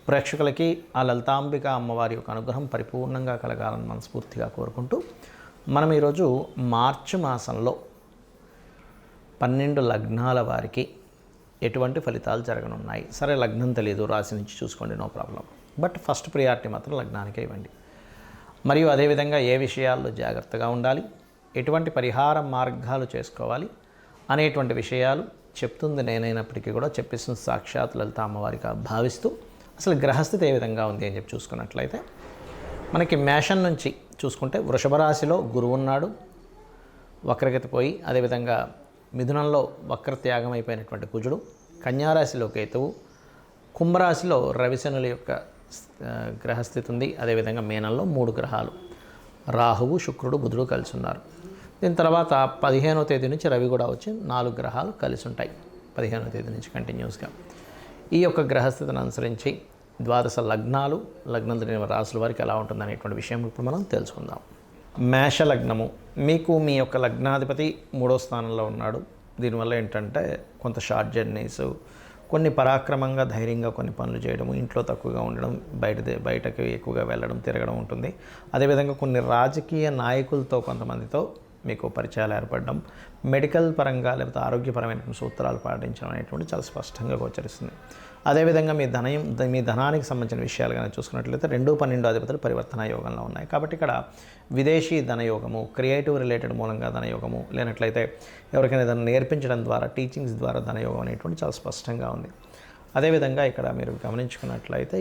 ప్రేక్షకులకి ఆ లలితాంబిక అమ్మవారి యొక్క అనుగ్రహం పరిపూర్ణంగా కలగాలని మనస్ఫూర్తిగా కోరుకుంటూ మనం ఈరోజు మార్చి మాసంలో 12 లగ్నాల వారికి ఎటువంటి ఫలితాలు జరగనున్నాయి. సరే, లగ్నం తెలియదు, రాశి నుంచి చూసుకోండి, no problem. But first priority మాత్రం లగ్నానికే ఇవ్వండి. మరియు అదేవిధంగా ఏ విషయాల్లో జాగ్రత్తగా ఉండాలి, ఎటువంటి పరిహార మార్గాలు చేసుకోవాలి అనేటువంటి విషయాలు చెప్తుంది నేనైనప్పటికీ కూడా చెప్పిస్తుంది సాక్షాత్ లలిత అమ్మవారిగా భావిస్తూ అసలు గ్రహస్థితి ఏ విధంగా ఉంది అని చెప్పి చూసుకున్నట్లయితే మనకి మేషం నుంచి చూసుకుంటే వృషభ రాశిలో గురువు ఉన్నాడు, వక్రగతి పోయి. అదేవిధంగా మిథునంలో వక్రత్యాగం అయిపోయినటువంటి కుజుడు, కన్యారాశిలో కేతువు, కుంభరాశిలో రవిశనుల యొక్క గ్రహస్థితి ఉంది. అదేవిధంగా మీనంలో 3 గ్రహాలు రాహువు, శుక్రుడు, బుధుడు కలిసి ఉన్నారు. దీని తర్వాత 15వ తేదీ నుంచి రవి కూడా వచ్చి 4 గ్రహాలు కలిసి ఉంటాయి. 15వ తేదీ నుంచి కంటిన్యూస్గా ఈ యొక్క గ్రహస్థితిని అనుసరించి ద్వాదశ లగ్నాలు, లగ్నం తెలియని రాశుల వారికి ఎలా ఉంటుందనేటువంటి విషయం ఇప్పుడు మనం తెలుసుకుందాం. మేష లగ్నము, మీకు మీ యొక్క లగ్నాధిపతి 3వ స్థానంలో ఉన్నాడు. దీనివల్ల ఏంటంటే కొంత షార్ట్ జర్నీస్, కొన్ని పరాక్రమంగా ధైర్యంగా కొన్ని పనులు చేయడము, ఇంట్లో తక్కువగా ఉండడం, బయటకు ఎక్కువగా వెళ్ళడం, తిరగడం ఉంటుంది. అదేవిధంగా కొన్ని రాజకీయ నాయకులతో కొంతమందితో మీకు పరిచయాలు ఏర్పడడం, మెడికల్ పరంగా లేకపోతే ఆరోగ్యపరమైనటువంటి సూత్రాలు పాటించడం అనేటువంటి చాలా స్పష్టంగా గోచరిస్తుంది. అదేవిధంగా మీ ధనానికి సంబంధించిన విషయాలు కానీ చూసుకున్నట్లయితే 2, 12 అధిపతులు పరివర్తన యోగంలో ఉన్నాయి. కాబట్టి ఇక్కడ విదేశీ ధనయోగము, క్రియేటివ్ రిలేటెడ్ మూలంగా ధనయోగము, లేనట్లయితే ఎవరికైనా ఏదైనా నేర్పించడం ద్వారా, టీచింగ్స్ ద్వారా ధనయోగం అనేటువంటి చాలా స్పష్టంగా ఉంది. అదేవిధంగా ఇక్కడ మీరు గమనించుకున్నట్లయితే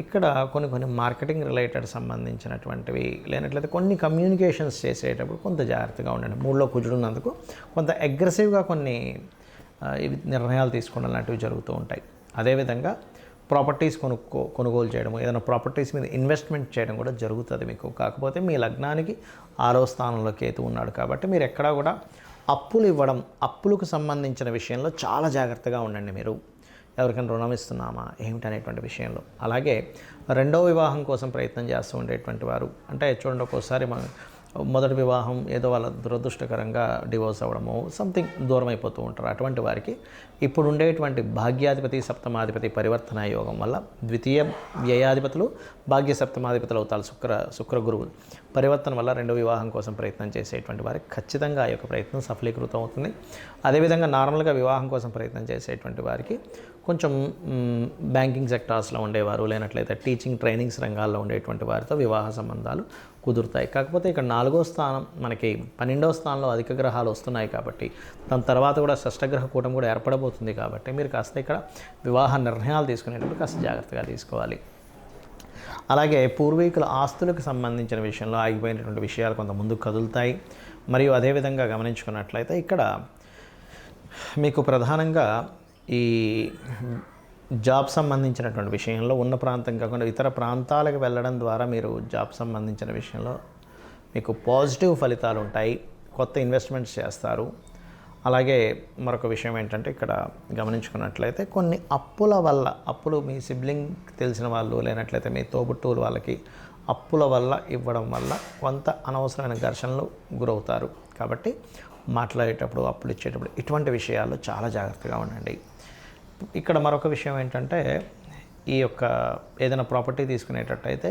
ఇక్కడ కొన్ని మార్కెటింగ్ రిలేటెడ్ సంబంధించినటువంటివి, లేనట్లయితే కొన్ని కమ్యూనికేషన్స్ చేసేటప్పుడు కొంత జాగ్రత్తగా ఉండండి. 3లో కుజుడు ఉన్నందుకు కొంత అగ్రెసివ్గా కొన్ని నిర్ణయాలు తీసుకోవడం లాంటివి జరుగుతూ ఉంటాయి. అదేవిధంగా ప్రాపర్టీస్ కొనుగోలు చేయడము, ఏదైనా ప్రాపర్టీస్ మీద ఇన్వెస్ట్మెంట్ చేయడం కూడా జరుగుతుంది మీకు. కాకపోతే మీ లగ్నానికి 6వ స్థానంలో కేతు ఉన్నాడు కాబట్టి మీరు ఎక్కడా కూడా అప్పులు ఇవ్వడం, అప్పులకు సంబంధించిన విషయంలో చాలా జాగ్రత్తగా ఉండండి. మీరు ఎవరికైనా రుణం ఇస్తున్నామా ఏమిటనేటువంటి విషయంలో. అలాగే 2వ వివాహం కోసం ప్రయత్నం చేస్తూ ఉండేటువంటి వారు, అంటే చూడండి, ఒక్కోసారి మొదటి వివాహం ఏదో వాళ్ళ దురదృష్టకరంగా డివోర్స్ అవ్వడము, సంథింగ్ దూరం అయిపోతూ ఉంటారు. అటువంటి వారికి ఇప్పుడు ఉండేటువంటి భాగ్యాధిపతి, సప్తమాధిపతి పరివర్తన యోగం వల్ల ద్వితీయ వ్యయాధిపతులు భాగ్య సప్తమాధిపతులు అవుతారు. శుక్ర గురువులు పరివర్తన వల్ల 2వ వివాహం కోసం ప్రయత్నం చేసేటువంటి వారికి ఖచ్చితంగా ఆ యొక్క ప్రయత్నం సఫలీకృతం అవుతుంది. అదేవిధంగా నార్మల్గా వివాహం కోసం ప్రయత్నం చేసేటువంటి వారికి కొంచెం బ్యాంకింగ్ సెక్టార్స్లో ఉండేవారు, లేనట్లయితే టీచింగ్ ట్రైనింగ్స్ రంగాల్లో ఉండేటువంటి వారితో వివాహ సంబంధాలు కుదురుతాయి. కాకపోతే ఇక్కడ 4వ స్థానం, మనకి 12వ స్థానంలో అధిక గ్రహాలు వస్తున్నాయి కాబట్టి దాని తర్వాత కూడా షష్టగ్రహ కూటం కూడా ఏర్పడబోతుంది. కాబట్టి మీరు కాస్త ఇక్కడ వివాహ నిర్ణయాలు తీసుకునేటప్పుడు కాస్త జాగ్రత్తగా తీసుకోవాలి. అలాగే పూర్వీకుల ఆస్తులకు సంబంధించిన విషయంలో ఆగిపోయినటువంటి విషయాలు కొంత ముందుకు కదులుతాయి. మరియు అదేవిధంగా గమనించుకున్నట్లయితే ఇక్కడ మీకు ప్రధానంగా ఈ జాబ్ సంబంధించినటువంటి విషయంలో ఉన్న ప్రాంతం కాకుండా ఇతర ప్రాంతాలకు వెళ్ళడం ద్వారా మీరు జాబ్ సంబంధించిన విషయంలో మీకు పాజిటివ్ ఫలితాలు ఉంటాయి. కొత్త ఇన్వెస్ట్మెంట్స్ చేస్తారు. అలాగే మరొక విషయం ఏంటంటే ఇక్కడ గమనించుకున్నట్లయితే కొన్ని అప్పులు మీ సిబ్లింగ్ తెలిసిన వాళ్ళు, లేనట్లయితే మీ తోబుట్టువులు వాళ్ళకి అప్పుల వల్ల ఇవ్వడం వల్ల కొంత అనవసరమైన ఘర్షణలు గురవుతారు. కాబట్టి మాట్లాడేటప్పుడు, అప్పులు ఇచ్చేటప్పుడు ఇటువంటి విషయాల్లో చాలా జాగ్రత్తగా ఉండండి. ఇక్కడ మరొక విషయం ఏంటంటే ఈ యొక్క ఏదైనా ప్రాపర్టీ తీసుకునేటట్టయితే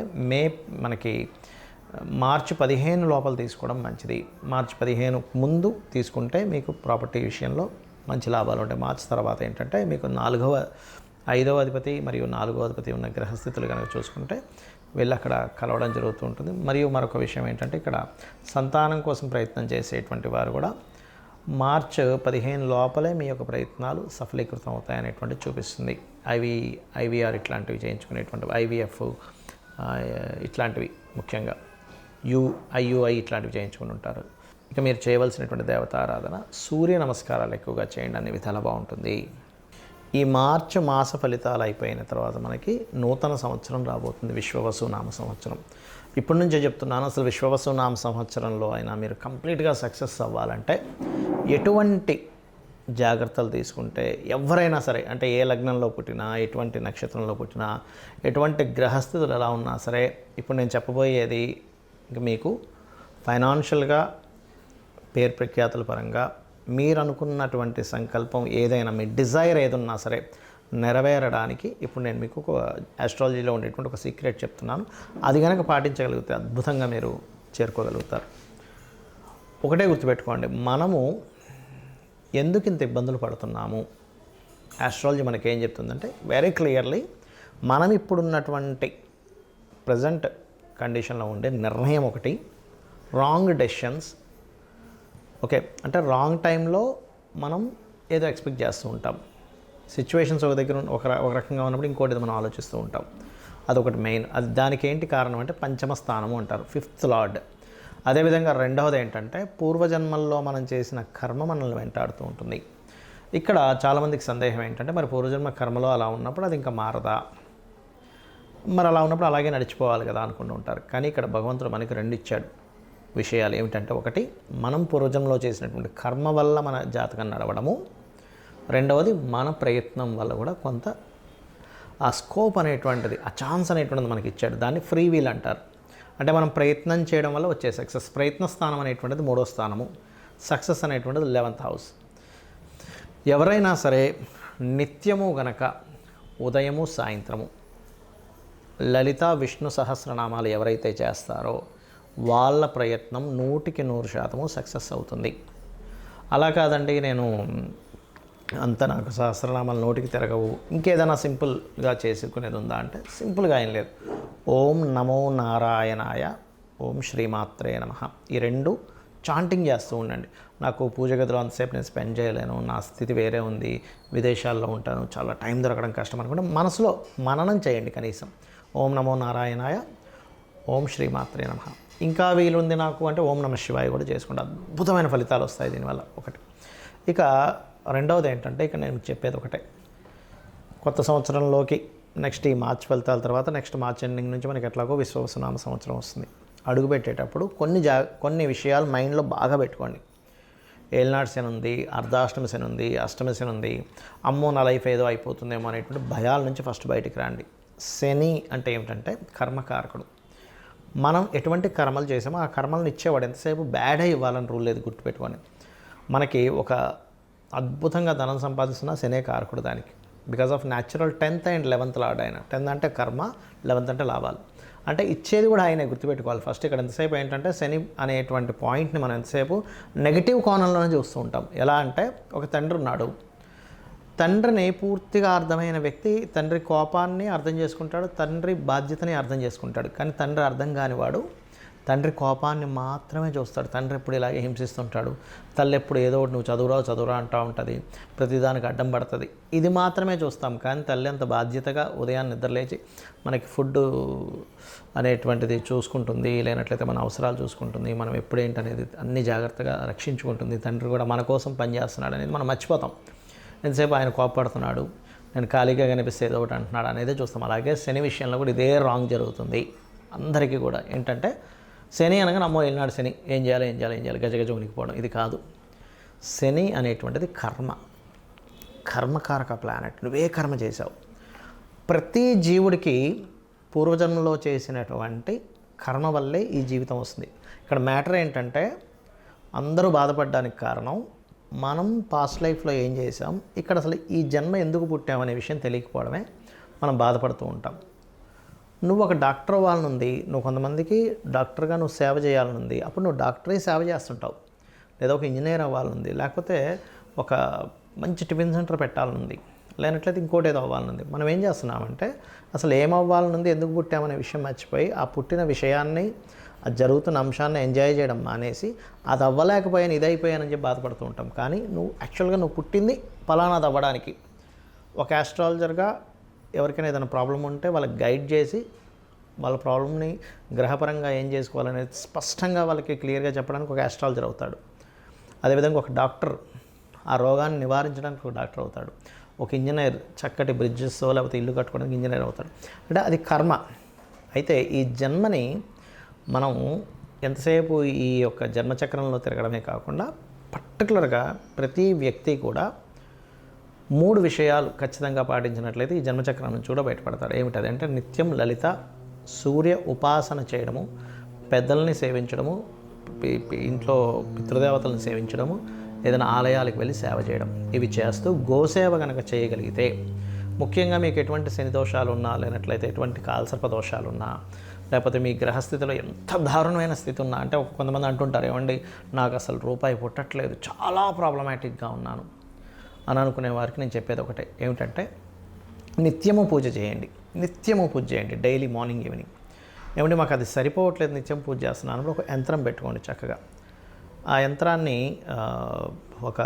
మనకి మార్చి 15 లోపల తీసుకోవడం మంచిది. మార్చి 15 ముందు తీసుకుంటే మీకు ప్రాపర్టీ విషయంలో మంచి లాభాలు ఉంటాయి. మార్చి తర్వాత ఏంటంటే మీకు 5వ అధిపతి మరియు 4వ అధిపతి ఉన్న గ్రహస్థితులు కనుక చూసుకుంటే వెళ్ళి అక్కడ కలవడం జరుగుతూ ఉంటుంది. మరియు మరొక విషయం ఏంటంటే ఇక్కడ సంతానం కోసం ప్రయత్నం చేసేటువంటి వారు కూడా మార్చి 15 లోపలే మీ యొక్క ప్రయత్నాలు సఫలీకృతం అవుతాయనేటువంటి చూపిస్తుంది. ఐవీఆర్ ఇట్లాంటివి చేయించుకునేటువంటి, ఐవీఎఫ్ ఇట్లాంటివి, ముఖ్యంగా ఐయుఐ ఇట్లాంటివి చేయించుకుని ఉంటారు. ఇక మీరు చేయవలసినటువంటి దేవతారాధన, సూర్య నమస్కారాలు ఎక్కువగా చేయండి, అనే విధాలు బాగుంటుంది. ఈ మార్చి మాస ఫలితాలు అయిపోయిన తర్వాత మనకి నూతన సంవత్సరం రాబోతుంది, విశ్వవసు నామ సంవత్సరం. ఇప్పటి నుంచే చెప్తున్నాను, అసలు విశ్వవసు నామ సంవత్సరంలో అయినా మీరు కంప్లీట్గా సక్సెస్ అవ్వాలంటే ఎటువంటి జాగ్రత్తలు తీసుకుంటే ఎవరైనా సరే, అంటే ఏ లగ్నంలో పుట్టినా, ఎటువంటి నక్షత్రంలో పుట్టినా, ఎటువంటి గ్రహస్థితులు ఎలా ఉన్నా సరే, ఇప్పుడు నేను చెప్పబోయేది మీకు ఫైనాన్షియల్గా పేరు ప్రఖ్యాతుల పరంగా మీరు అనుకున్నటువంటి సంకల్పం ఏదైనా, మీ డిజైర్ ఏదున్నా సరే నెరవేరడానికి ఇప్పుడు నేను మీకు ఒక ఆస్ట్రాలజీలో ఉండేటువంటి ఒక సీక్రెట్ చెప్తున్నాను. అది కనుక పాటించగలిగితే అద్భుతంగా మీరు చేరుకోగలుగుతారు. ఒకటే గుర్తుపెట్టుకోండి, మనము ఎందుకు ఇంత ఇబ్బందులు పడుతున్నాము, ఆస్ట్రాలజీ మనకేం చెప్తుందంటే వెరీ క్లియర్లీ మనం ఇప్పుడున్నటువంటి ప్రజెంట్ కండిషన్లో ఉండే నిర్ణయం ఒకటి, రాంగ్ డెసిషన్స్. ఓకే, అంటే రాంగ్ టైంలో మనం ఏదో ఎక్స్పెక్ట్ చేస్తూ ఉంటాం. సిచ్యువేషన్స్ ఒక దగ్గర ఒక రకంగా ఉన్నప్పుడు ఇంకోటి మనం ఆలోచిస్తూ ఉంటాం. అదొకటి మెయిన్. అది దానికి ఏంటి కారణం అంటే పంచమ స్థానము అంటారు, 5th లార్డ్. అదేవిధంగా రెండవది ఏంటంటే పూర్వజన్మల్లో మనం చేసిన కర్మ మనల్ని వెంటాడుతూ ఉంటుంది. ఇక్కడ చాలామందికి సందేహం ఏంటంటే మరి పూర్వజన్మ కర్మలో అలా ఉన్నప్పుడు అది ఇంకా మారదా, మరి అలా ఉన్నప్పుడు అలాగే నడిచిపోవాలి కదా అనుకుంటూ ఉంటారు. కానీ ఇక్కడ భగవంతుడు మనకి 2 ఇచ్చాడు విషయాలు. ఏమిటంటే ఒకటి, మనం పూర్వజన్మలో చేసినటువంటి కర్మ వల్ల మన జాతకం నడవడము, రెండవది మన ప్రయత్నం వల్ల కూడా కొంత ఆ స్కోప్ అనేటువంటిది, ఆ ఛాన్స్ అనేటువంటిది మనకి ఇచ్చాడు. దాన్ని ఫ్రీ వీల్ అంటారు. అంటే మనం ప్రయత్నం చేయడం వల్ల వచ్చే సక్సెస్. ప్రయత్న స్థానం అనేటువంటిది 3వ స్థానము, సక్సెస్ అనేటువంటిది 11th హౌస్. ఎవరైనా సరే నిత్యము గనక ఉదయము సాయంత్రము లలిత విష్ణు సహస్రనామాలు ఎవరైతే చేస్తారో వాళ్ళ ప్రయత్నం 100% సక్సెస్ అవుతుంది. అలా కాదండి నేను అంత నాకు సహస్రనామాలు నోటికి తిరగవు, ఇంకేదైనా సింపుల్గా చేసుకునేది ఉందా అంటే సింపుల్గా ఏం లేదు. ఓం నమో నారాయణాయ, ఓం శ్రీమాత్రే నమః, ఈ 2 చాంటింగ్ చేస్తూ ఉండండి. నాకు పూజ గదిలో అంతసేపు నేను స్పెండ్ చేయలేను, నా స్థితి వేరే ఉంది, విదేశాల్లో ఉంటాను, చాలా టైం దొరకడం కష్టం అనుకుంటే మనసులో మననం చేయండి కనీసం. ఓం నమో నారాయణాయ, ఓం శ్రీమాత్రే నమః. ఇంకా వీలుంది నాకు అంటే ఓం నమః శివాయ కూడా చేసుకుంటే అద్భుతమైన ఫలితాలు వస్తాయి దీనివల్ల. ఒకటి. ఇక రెండవది ఏంటంటే ఇక నేను చెప్పేది ఒకటే, కొత్త సంవత్సరంలోకి నెక్స్ట్ ఈ మార్చ్ ఫలితాల తర్వాత నెక్స్ట్ మార్చ్ ఎండింగ్ నుంచి మనకి ఎట్లాగో విశ్వవసునామ సంవత్సరం వస్తుంది. అడుగుపెట్టేటప్పుడు కొన్ని విషయాలు మైండ్లో బాగా పెట్టుకోండి. ఏలినాటి శని ఉంది, అర్ధాష్టమి శని ఉంది, అష్టమి శని ఉంది, అమ్మో నా లైఫ్ ఏదో అయిపోతుందేమో అనేటువంటి భయాల నుంచి ఫస్ట్ బయటికి రండి. శని అంటే ఏమిటంటే కర్మకారకుడు. మనం ఎటువంటి కర్మలు చేసామో ఆ కర్మలను ఇచ్చేవాడు. ఎంతసేపు బ్యాడే ఇవ్వాలని రూల్ లేదు, గుర్తుపెట్టుకొని. మనకి ఒక అద్భుతంగా ధనం సంపాదిస్తున్న శనే కారకుడు దానికి. Because of natural 10th and 11th lord ఆయన. 10th అంటే కర్మ, 11th అంటే లాభాలు. అంటే ఇచ్చేది కూడా ఆయనే, గుర్తుపెట్టుకోవాలి ఫస్ట్. ఇక్కడ ఎంతసేపు ఏంటంటే శని అనేటువంటి పాయింట్ని మనం ఎంతసేపు నెగిటివ్ కోణంలోనే చూస్తూ ఉంటాం. ఎలా అంటే ఒక తండ్రి ఉన్నాడు, తండ్రిని పూర్తిగా అర్థమైన వ్యక్తి తండ్రి కోపాన్ని అర్థం చేసుకుంటాడు, తండ్రి బాధ్యతని అర్థం చేసుకుంటాడు. కానీ తండ్రి అర్థం కానివాడు తండ్రి కోపాన్ని మాత్రమే చూస్తాడు. తండ్రి ఎప్పుడు ఇలాగే హింసిస్తుంటాడు, తల్లి ఎప్పుడు ఏదో ఒకటి నువ్వు చదువురా అంటూ ఉంటుంది, ప్రతిదానికి అడ్డం పడుతుంది, ఇది మాత్రమే చూస్తాం. కానీ తల్లి అంత బాధ్యతగా ఉదయాన్నే నిద్రలేచి మనకి ఫుడ్ అనేటువంటిది చూసుకుంటుంది, లేనట్లయితే మన అవసరాలు చూసుకుంటుంది, మనం ఎప్పుడేంటనేది అన్ని జాగ్రత్తగా రక్షించుకుంటుంది. తండ్రి కూడా మన కోసం పనిచేస్తున్నాడు అనేది మనం మర్చిపోతాం. ఎంతసేపు ఆయన కోపడుతున్నాడు, నేను ఖాళీగా కనిపిస్తే ఏదో ఒకటి అంటున్నాడు అనేది చూస్తాం. అలాగే శని విషయంలో కూడా ఇదే రాంగ్ జరుగుతుంది అందరికీ కూడా. ఏంటంటే శని అనగా నమ్మో ఏలినాడు శని, ఏం చేయాలి గజగజ ఉనికిపోవడం, ఇది కాదు. శని అనేటువంటిది కర్మకారక ప్లానెట్. నువ్వే కర్మ చేసావు. ప్రతి జీవుడికి పూర్వజన్మలో చేసినటువంటి కర్మ వల్లే ఈ జీవితం వస్తుంది. ఇక్కడ మ్యాటర్ ఏంటంటే అందరూ బాధపడడానికి కారణం మనం పాస్ట్ లైఫ్లో ఏం చేసాం, ఇక్కడ అసలు ఈ జన్మ ఎందుకు పుట్టామనే విషయం తెలియకపోవడమే మనం బాధపడుతూ ఉంటాం. నువ్వు ఒక డాక్టర్ అవ్వాలనుంది, నువ్వు కొంతమందికి డాక్టర్గా నువ్వు సేవ చేయాలనుంది, అప్పుడు నువ్వు డాక్టరే సేవ చేస్తుంటావు. లేదా ఒక ఇంజనీర్ అవ్వాలనుంది, లేకపోతే ఒక మంచి టిఫిన్ సెంటర్ పెట్టాలనుంది, లేనట్లయితే ఇంకోటి ఏదో అవ్వాలనుంది. మనం ఏం చేస్తున్నామంటే అసలు ఏమవ్వాలనుంది, ఎందుకు పుట్టామనే విషయం మర్చిపోయి ఆ పుట్టిన విషయాన్ని, అది జరుగుతున్న అంశాన్ని ఎంజాయ్ చేయడం మానేసి అది అవ్వలేకపోయాను, ఇది అయిపోయానని చెప్పి బాధపడుతూ ఉంటాం. కానీ యాక్చువల్గా నువ్వు పుట్టింది ఫలానాది అవ్వడానికి. ఒక ఆస్ట్రాలజర్గా ఎవరికైనా ఏదైనా ప్రాబ్లం ఉంటే వాళ్ళకి గైడ్ చేసి వాళ్ళ ప్రాబ్లమ్ని గ్రహపరంగా ఏం చేసుకోవాలనేది స్పష్టంగా వాళ్ళకి క్లియర్గా చెప్పడానికి ఒక ఆస్ట్రాలజర్ అవుతాడు. అదేవిధంగా ఒక డాక్టర్ ఆ రోగాన్ని నివారించడానికి ఒక డాక్టర్ అవుతాడు. ఒక ఇంజనీర్ చక్కటి బ్రిడ్జెస్ లేకపోతే ఇల్లు కట్టుకోవడానికి ఇంజనీర్ అవుతాడు. అంటే అది కర్మ. అయితే ఈ జన్మని మనం ఎంతసేపు ఈ యొక్క జన్మచక్రంలో తిరగడమే కాకుండా పర్టికులర్గా ప్రతి వ్యక్తి కూడా 3 విషయాలు ఖచ్చితంగా పాటించినట్లయితే ఈ జన్మచక్రం నుంచి కూడా బయటపడతాడు. ఏమిటది అంటే నిత్యం లలిత సూర్య ఉపాసన చేయడము, పెద్దల్ని సేవించడము, ఇంట్లో పితృదేవతలను సేవించడము, ఏదైనా ఆలయాలకు వెళ్ళి సేవ చేయడం. ఇవి చేస్తూ గోసేవ కనుక చేయగలిగితే ముఖ్యంగా మీకు ఎటువంటి శని దోషాలు ఉన్నా, లేనట్లయితే ఎటువంటి కాలసర్ప దోషాలు ఉన్నా, లేకపోతే మీ గ్రహస్థితిలో ఎంత దారుణమైన స్థితి ఉన్నా, అంటే కొంతమంది అంటుంటారు, ఏమండి నాకు అసలు రూపాయి పుట్టట్లేదు, చాలా ప్రాబ్లమాటిక్గా ఉన్నాను అని అనుకునే వారికి నేను చెప్పేది ఒకటే, ఏమిటంటే నిత్యము పూజ చేయండి. నిత్యము పూజ చేయండి, డైలీ మార్నింగ్ ఈవినింగ్. ఏమంటే మాకు అది సరిపోవట్లేదు, నిత్యం పూజ చేస్తున్నాను, ఒక యంత్రం పెట్టుకోండి చక్కగా. ఆ యంత్రాన్ని ఒక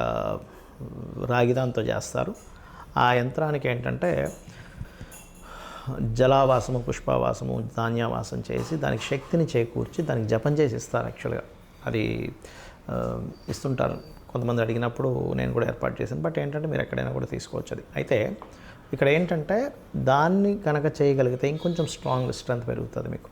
రాగిదాంతో చేస్తారు. ఆ యంత్రానికి ఏంటంటే జలావాసము, పుష్పావాసము, ధాన్యావాసం చేసి దానికి శక్తిని చేకూర్చి దానికి జపం చేసి ఇస్తారు. యాక్చువల్గా అది ఇస్తుంటారు, కొంతమంది అడిగినప్పుడు నేను కూడా ఏర్పాటు చేశాను. బట్ ఏంటంటే మీరు ఎక్కడైనా కూడా తీసుకోవచ్చు అది. అయితే ఇక్కడ ఏంటంటే దాన్ని కనుక చేయగలిగితే ఇంకొంచెం స్ట్రెంత్ పెరుగుతుంది మీకు.